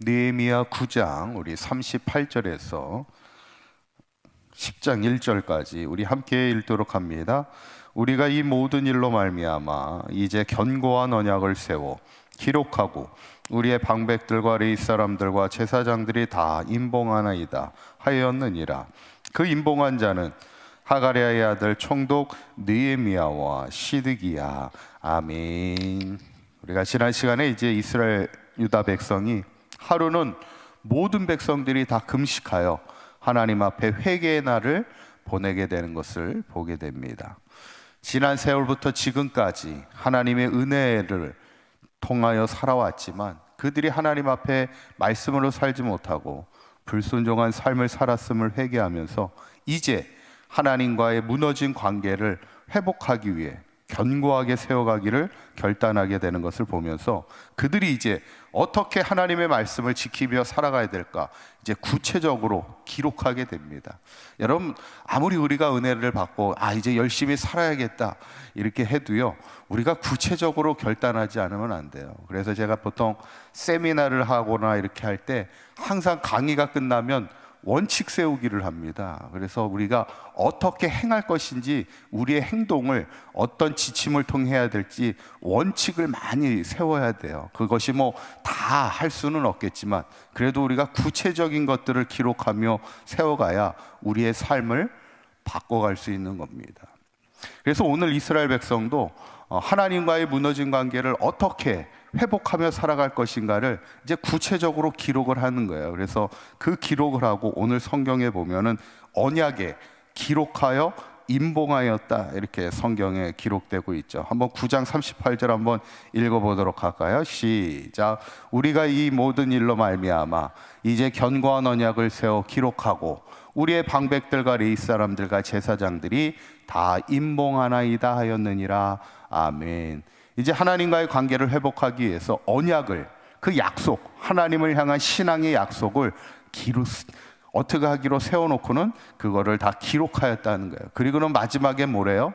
느헤미야 9장 우리 38절에서 10장 1절까지 우리 함께 읽도록 합니다. 우리가 이 모든 일로 말미암아 이제 견고한 언약을 세워 기록하고 우리의 방백들과 레위 사람들과 제사장들이 다 임봉하나이다 하였느니라. 그 임봉한 자는 하가랴의 아들 총독 느헤미야와 시드기야. 아멘. 우리가 지난 시간에 이제 이스라엘 유다 백성이 하루는 모든 백성들이 다 금식하여 하나님 앞에 회개의 날을 보내게 되는 것을 보게 됩니다. 지난 세월부터 지금까지 하나님의 은혜를 통하여 살아왔지만 그들이 하나님 앞에 말씀으로 살지 못하고 불순종한 삶을 살았음을 회개하면서 이제 하나님과의 무너진 관계를 회복하기 위해 견고하게 세워가기를 결단하게 되는 것을 보면서 그들이 이제 어떻게 하나님의 말씀을 지키며 살아가야 될까 이제 구체적으로 기록하게 됩니다. 여러분, 아무리 우리가 은혜를 받고 이제 열심히 살아야겠다 이렇게 해도요, 우리가 구체적으로 결단하지 않으면 안 돼요. 그래서 제가 보통 세미나를 하거나 이렇게 할 때 항상 강의가 끝나면 원칙 세우기를 합니다. 그래서 우리가 어떻게 행할 것인지, 우리의 행동을 어떤 지침을 통해 해야 될지 원칙을 많이 세워야 돼요. 그것이 뭐 다 할 수는 없겠지만 그래도 우리가 구체적인 것들을 기록하며 세워가야 우리의 삶을 바꿔갈 수 있는 겁니다. 그래서 오늘 이스라엘 백성도 하나님과의 무너진 관계를 어떻게 회복하며 살아갈 것인가를 이제 구체적으로 기록을 하는 거예요. 그래서 그 기록을 하고 오늘 성경에 보면은 언약에 기록하여 임봉하였다 이렇게 성경에 기록되고 있죠. 한번 9장 38절 한번 읽어보도록 할까요? 시작. 우리가 이 모든 일로 말미암아 이제 견고한 언약을 세워 기록하고 우리의 방백들과 레위 사람들과 제사장들이 다 임봉하나이다 하였느니라. 아멘. 이제 하나님과의 관계를 회복하기 위해서 언약을, 그 약속, 하나님을 향한 신앙의 약속을 어떻게 하기로 세워놓고는 그거를 다 기록하였다는 거예요. 그리고는 마지막에 뭐래요?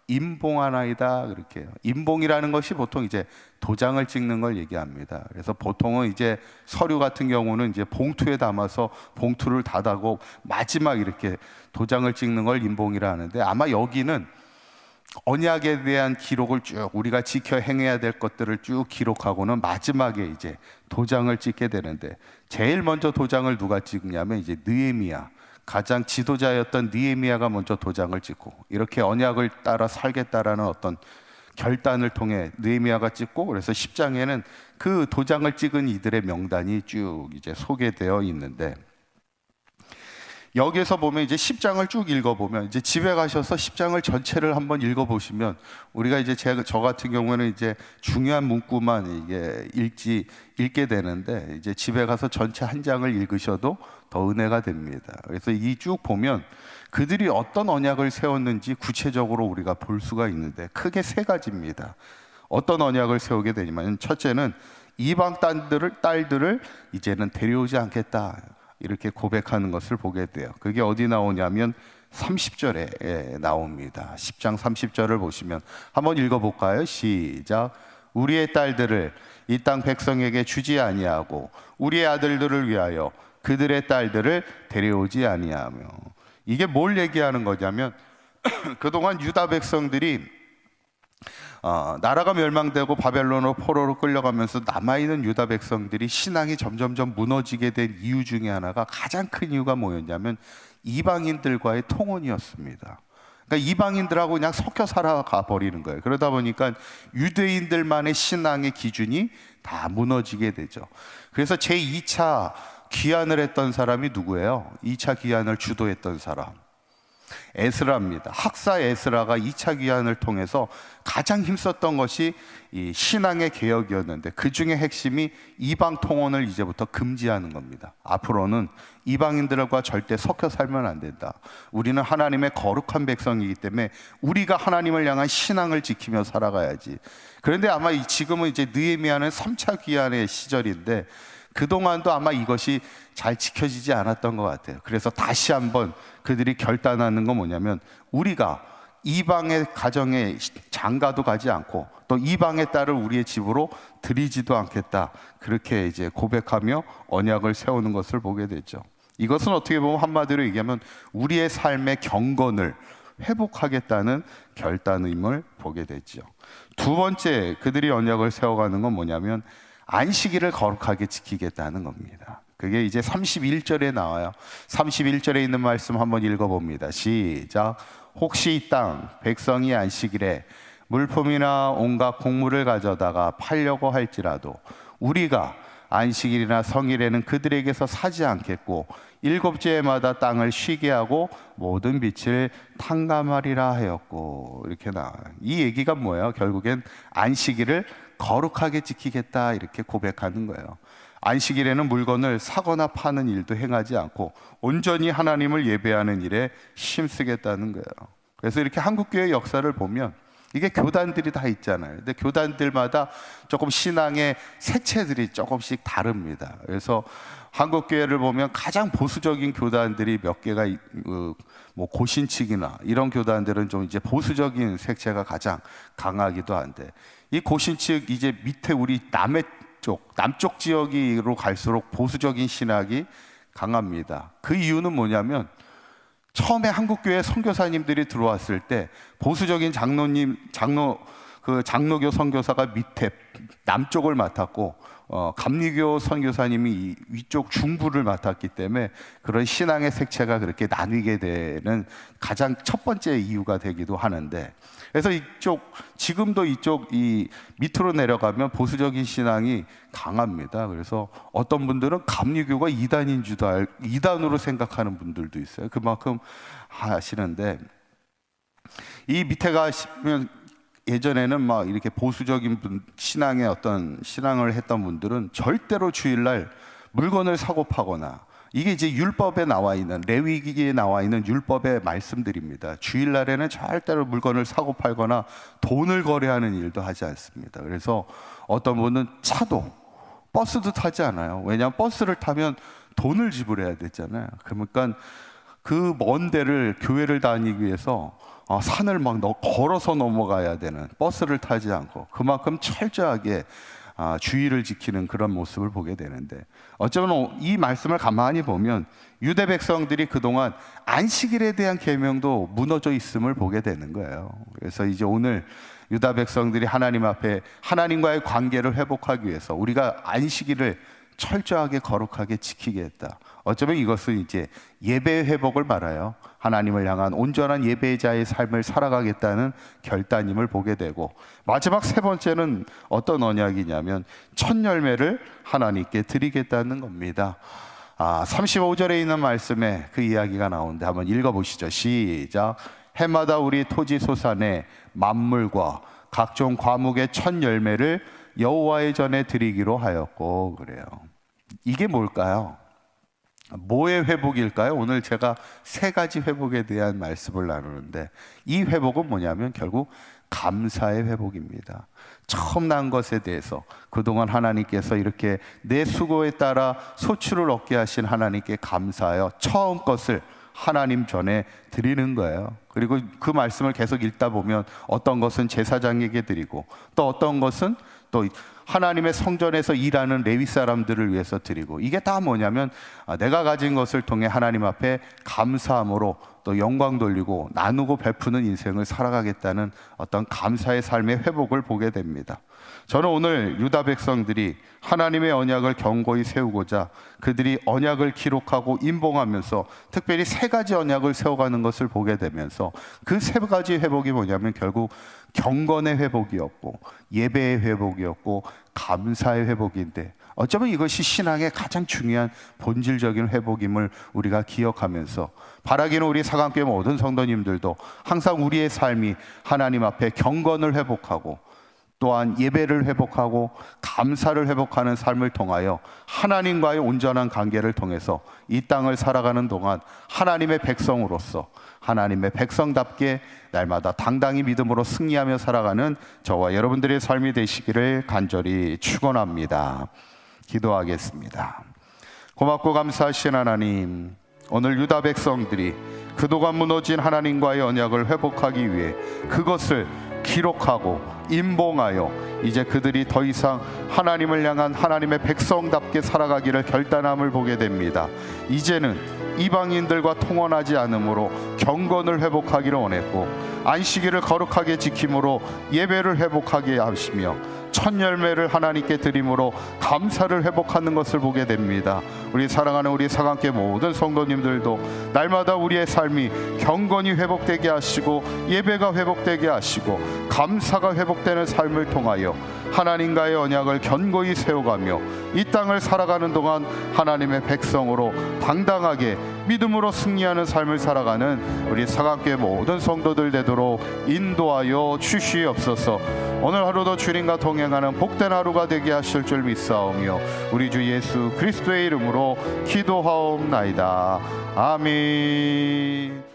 임봉하나이다 그렇게 해요. 임봉이라는 것이 보통 이제 도장을 찍는 걸 얘기합니다. 그래서 보통은 이제 서류 같은 경우는 이제 봉투에 담아서 봉투를 닫아고 마지막 이렇게 도장을 찍는 걸 임봉이라 하는데, 아마 여기는 언약에 대한 기록을 쭉 우리가 지켜 행해야 될 것들을 쭉 기록하고는 마지막에 이제 도장을 찍게 되는데, 제일 먼저 도장을 누가 찍냐면 이제 느헤미야, 가장 지도자였던 느헤미야가 먼저 도장을 찍고, 이렇게 언약을 따라 살겠다라는 어떤 결단을 통해 느헤미야가 찍고, 그래서 10장에는 그 도장을 찍은 이들의 명단이 쭉 이제 소개되어 있는데, 여기에서 보면 이제 10장을 쭉 읽어보면, 이제 집에 가셔서 10장을 전체를 한번 읽어보시면, 우리가 이제 저 같은 경우에는 이제 중요한 문구만 이게 읽게 되는데, 이제 집에 가서 전체 한 장을 읽으셔도 더 은혜가 됩니다. 그래서 이 쭉 보면 그들이 어떤 언약을 세웠는지 구체적으로 우리가 볼 수가 있는데, 크게 세 가지입니다. 어떤 언약을 세우게 되냐면, 첫째는 이방 딸들을 이제는 데려오지 않겠다 이렇게 고백하는 것을 보게 돼요. 그게 어디 나오냐면 30절에 나옵니다. 10장 30절을 보시면 한번 읽어볼까요? 시작. 우리의 딸들을 이 땅 백성에게 주지 아니하고 우리의 아들들을 위하여 그들의 딸들을 데려오지 아니하며. 이게 뭘 얘기하는 거냐면 그동안 유다 백성들이 나라가 멸망되고 바벨론으로 포로로 끌려가면서 남아있는 유다 백성들이 신앙이 점점점 무너지게 된 이유 중에 하나가, 가장 큰 이유가 뭐였냐면 이방인들과의 통혼이었습니다. 그러니까 이방인들하고 그냥 섞여 살아가 버리는 거예요. 그러다 보니까 유대인들만의 신앙의 기준이 다 무너지게 되죠. 그래서 제2차 귀환을 했던 사람이 누구예요? 2차 귀환을 주도했던 사람, 에스라입니다. 학사 에스라가 2차 귀환을 통해서 가장 힘썼던 것이 이 신앙의 개혁이었는데, 그 중에 핵심이 이방 통혼을 이제부터 금지하는 겁니다. 앞으로는 이방인들과 절대 섞여 살면 안 된다. 우리는 하나님의 거룩한 백성이기 때문에 우리가 하나님을 향한 신앙을 지키며 살아가야지. 그런데 아마 지금은 이제 느헤미야는 3차 귀환의 시절인데, 그동안도 아마 이것이 잘 지켜지지 않았던 것 같아요. 그래서 다시 한번 그들이 결단하는 건 뭐냐면, 우리가 이방의 가정에 장가도 가지 않고 또 이방의 딸을 우리의 집으로 들이지도 않겠다. 그렇게 이제 고백하며 언약을 세우는 것을 보게 되죠. 이것은 어떻게 보면 한마디로 얘기하면 우리의 삶의 경건을 회복하겠다는 결단임을 보게 되죠. 두 번째 그들이 언약을 세워가는 건 뭐냐면 안식일을 거룩하게 지키겠다는 겁니다. 그게 이제 31절에 나와요. 31절에 있는 말씀 한번 읽어봅니다. 시작. 혹시 이 땅 백성이 안식일에 물품이나 온갖 곡물을 가져다가 팔려고 할지라도 우리가 안식일이나 성일에는 그들에게서 사지 않겠고 일곱째마다 땅을 쉬게 하고 모든 빛을 탕감하리라 하였고, 이렇게 나와요. 이 얘기가 뭐예요? 결국엔 안식일을 거룩하게 지키겠다 이렇게 고백하는 거예요. 안식일에는 물건을 사거나 파는 일도 행하지 않고 온전히 하나님을 예배하는 일에 힘쓰겠다는 거예요. 그래서 이렇게 한국교회 역사를 보면 이게 교단들이 다 있잖아요. 근데 교단들마다 조금 신앙의 색채들이 조금씩 다릅니다. 그래서 한국교회를 보면 가장 보수적인 교단들이 몇 개가 뭐 고신측이나 이런 교단들은 좀 이제 보수적인 색채가 가장 강하기도 한데, 이 고신측 이제 밑에 우리 남쪽 지역으로 갈수록 보수적인 신학이 강합니다. 그 이유는 뭐냐면 처음에 한국교회 선교사님들이 들어왔을 때 보수적인 장로교 선교사가 밑에 남쪽을 맡았고 감리교 선교사님이 위쪽 중부를 맡았기 때문에 그런 신앙의 색채가 그렇게 나뉘게 되는 가장 첫 번째 이유가 되기도 하는데, 그래서 지금도 이 밑으로 내려가면 보수적인 신앙이 강합니다. 그래서 어떤 분들은 감리교가 이단으로 생각하는 분들도 있어요. 그만큼 하시는데, 이 밑에 가시면 예전에는 막 이렇게 보수적인 신앙의 어떤 신앙을 했던 분들은 절대로 주일날 물건을 사고 파거나, 이게 이제 율법에 나와 있는, 레위기에 나와 있는 율법의 말씀들입니다. 주일날에는 절대로 물건을 사고 팔거나 돈을 거래하는 일도 하지 않습니다. 그래서 어떤 분은 버스도 타지 않아요. 왜냐하면 버스를 타면 돈을 지불해야 되잖아요. 그러니까 그 먼 데를 교회를 다니기 위해서 산을 막 걸어서 넘어가야 되는, 버스를 타지 않고 그만큼 철저하게 주의를 지키는 그런 모습을 보게 되는데, 어쩌면 이 말씀을 가만히 보면 유대 백성들이 그동안 안식일에 대한 계명도 무너져 있음을 보게 되는 거예요. 그래서 이제 오늘 유다 백성들이 하나님 앞에 하나님과의 관계를 회복하기 위해서 우리가 안식일을 철저하게 거룩하게 지키겠다. 어쩌면 이것은 이제 예배 회복을 말해요. 하나님을 향한 온전한 예배자의 삶을 살아가겠다는 결단임을 보게 되고, 마지막 세 번째는 어떤 언약이냐면 첫 열매를 하나님께 드리겠다는 겁니다. 35절에 있는 말씀에 그 이야기가 나오는데 한번 읽어보시죠. 시작. 해마다 우리 토지 소산의 만물과 각종 과목의 첫 열매를 여호와의 전에 드리기로 하였고, 그래요. 이게 뭘까요? 뭐의 회복일까요? 오늘 제가 세 가지 회복에 대한 말씀을 나누는데, 이 회복은 뭐냐면 결국 감사의 회복입니다. 처음 난 것에 대해서 그동안 하나님께서 이렇게 내 수고에 따라 소출을 얻게 하신 하나님께 감사하여 처음 것을 하나님 전에 드리는 거예요. 그리고 그 말씀을 계속 읽다 보면 어떤 것은 제사장에게 드리고, 또 어떤 것은 또 하나님의 성전에서 일하는 레위 사람들을 위해서 드리고, 이게 다 뭐냐면 내가 가진 것을 통해 하나님 앞에 감사함으로 또 영광 돌리고 나누고 베푸는 인생을 살아가겠다는 어떤 감사의 삶의 회복을 보게 됩니다. 저는 오늘 유다 백성들이 하나님의 언약을 견고히 세우고자 그들이 언약을 기록하고 임봉하면서 특별히 세 가지 언약을 세워가는 것을 보게 되면서, 그 세 가지 회복이 뭐냐면 결국 경건의 회복이었고 예배의 회복이었고 감사의 회복인데, 어쩌면 이것이 신앙의 가장 중요한 본질적인 회복임을 우리가 기억하면서, 바라기는 우리 사강교회 모든 성도님들도 항상 우리의 삶이 하나님 앞에 경건을 회복하고 또한 예배를 회복하고 감사를 회복하는 삶을 통하여 하나님과의 온전한 관계를 통해서 이 땅을 살아가는 동안 하나님의 백성으로서 하나님의 백성답게 날마다 당당히 믿음으로 승리하며 살아가는 저와 여러분들의 삶이 되시기를 간절히 축원합니다. 기도하겠습니다. 고맙고 감사하신 하나님, 오늘 유다 백성들이 그동안 무너진 하나님과의 언약을 회복하기 위해 그것을 기록하고 임봉하여 이제 그들이 더 이상 하나님을 향한 하나님의 백성답게 살아가기를 결단함을 보게 됩니다. 이제는 이방인들과 통혼하지 않으므로 경건을 회복하기를 원했고, 안식일을 거룩하게 지킴으로 예배를 회복하게 하시며, 첫 열매를 하나님께 드림으로 감사를 회복하는 것을 보게 됩니다. 우리 사랑하는 우리 사강교회 모든 성도님들도 날마다 우리의 삶이 경건이 회복되게 하시고, 예배가 회복되게 하시고, 감사가 회복되는 삶을 통하여 하나님과의 언약을 견고히 세워가며 이 땅을 살아가는 동안 하나님의 백성으로 당당하게 믿음으로 승리하는 삶을 살아가는 우리 사강교회 모든 성도들 되도록 인도하여 주시옵소서. 오늘 하루도 주님과 동행하는 복된 하루가 되게 하실 줄 믿사오며 우리 주 예수 그리스도의 이름으로 기도하옵나이다. 아멘.